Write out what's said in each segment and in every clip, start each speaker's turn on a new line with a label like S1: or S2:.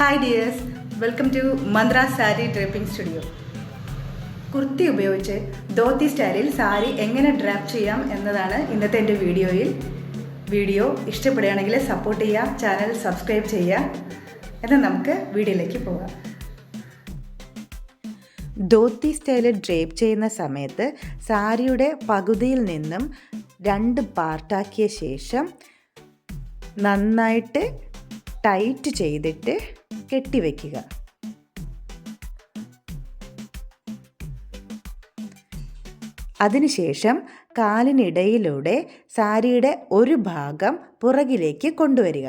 S1: Hi dears, welcome to Mantra sari draping studio. Kurti ഉപയോഗിച്ച് ധോത്തി സ്റ്റൈലിൽ സാരി എങ്ങനെ ഡ്രാപ്പ് ചെയ്യാം എന്നതാണ് ഇന്നത്തെ എൻ്റെ വീഡിയോ ഇഷ്ടപ്പെടുകയാണെങ്കിൽ സപ്പോർട്ട് ചെയ്യുക, ചാനൽ സബ്സ്ക്രൈബ് ചെയ്യുക. എന്നാൽ നമുക്ക് വീഡിയോയിലേക്ക് പോകാം. ധോത്തി സ്റ്റൈലിൽ ഡ്രേപ്പ് ചെയ്യുന്ന സമയത്ത് സാരിയുടെ പകുതിയിൽ നിന്നും 2 പാർട്ടാക്കിയ ശേഷം നന്നായിട്ട് ടൈറ്റ് ചെയ്തിട്ട് കെട്ടിവെക്കുക. അതിനുശേഷം കാലിനിടയിലൂടെ സാരിയുടെ ഒരു ഭാഗം പുറകിലേക്ക് കൊണ്ടുവരിക.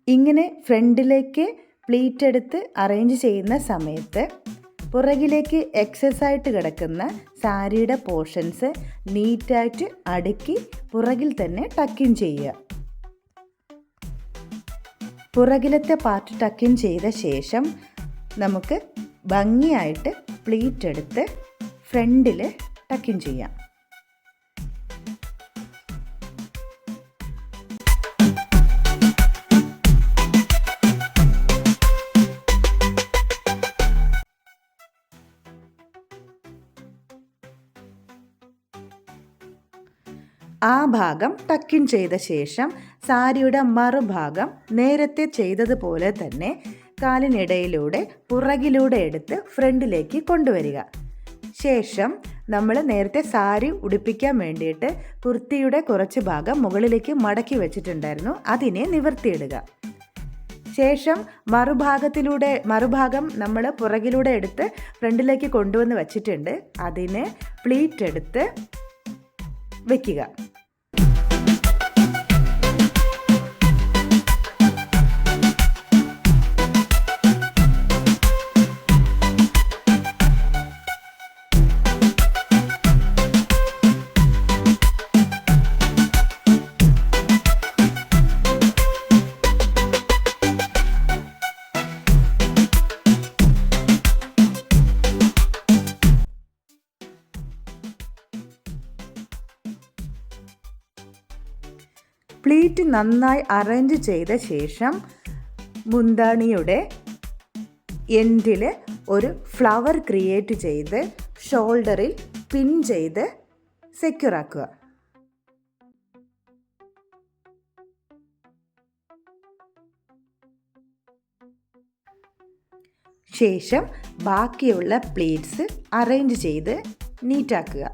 S1: ഇങ്ങനെ ഫ്രണ്ടിലേക്ക് പ്ലീറ്റ് എടുത്ത് അറേഞ്ച് ചെയ്യുന്ന സമയത്ത് പുറകിലേക്ക് എക്സസ് ആയിട്ട് കിടക്കുന്ന സാരിയുടെ പോർഷൻസ് നീറ്റായിട്ട് അടുക്കി പുറകിൽ തന്നെ ടക്കിൻ ചെയ്യുക. പുറകിലത്തെ പാർട്ട് ടക്കിൻ ചെയ്ത ശേഷം നമുക്ക് ഭംഗിയായിട്ട് പ്ലീറ്റ് എടുത്ത് ഫ്രണ്ടിൽ ടക്കിൻ ചെയ്യാം. ആ ഭാഗം ടക്കിൻ ചെയ്ത ശേഷം സാരിയുടെ മറുഭാഗം നേരത്തെ ചെയ്തതുപോലെ തന്നെ കാലിനിടയിലൂടെ പുറകിലൂടെ എടുത്ത് ഫ്രണ്ടിലേക്ക് കൊണ്ടുവരിക. ശേഷം നമ്മൾ നേരത്തെ സാരി ഉടുപ്പിക്കാൻ വേണ്ടിയിട്ട് കുർത്തിയുടെ കുറച്ച് ഭാഗം മുകളിലേക്ക് മടക്കി വെച്ചിട്ടുണ്ടായിരുന്നു, അതിനെ നിവർത്തിയിടുക. ശേഷം മറുഭാഗം നമ്മൾ പുറകിലൂടെ എടുത്ത് ഫ്രണ്ടിലേക്ക് കൊണ്ടുവന്ന് വച്ചിട്ടുണ്ട്, അതിനെ പ്ലീറ്റ് എടുത്ത് വയ്ക്കുക. പ്ലീറ്റ് നന്നായി അറേഞ്ച് ചെയ്ത ശേഷം മുന്താണിയുടെ എൻഡിൽ ഒരു ഫ്ലവർ ക്രിയേറ്റ് ചെയ്ത് ഷോൾഡറിൽ പിൻ ചെയ്ത് സെക്യൂർ ആക്കുക. ശേഷം ബാക്കിയുള്ള പ്ലീറ്റ്സ് അറേഞ്ച് ചെയ്ത് നീറ്റാക്കുക.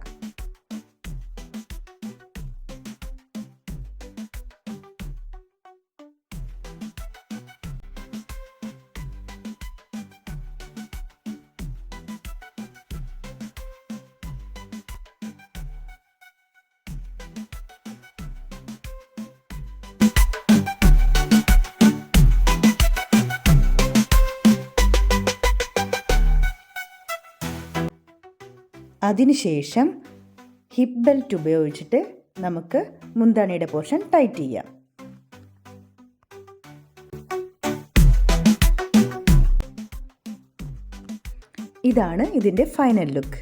S1: അതിനുശേഷം ഹിപ്പ് ബെൽറ്റ് ഉപയോഗിച്ചിട്ട് നമുക്ക് മുന്താണിയുടെ പോർഷൻ ടൈറ്റ് ചെയ്യാം. ഇതാണ് ഇതിൻ്റെ ഫൈനൽ ലുക്ക്.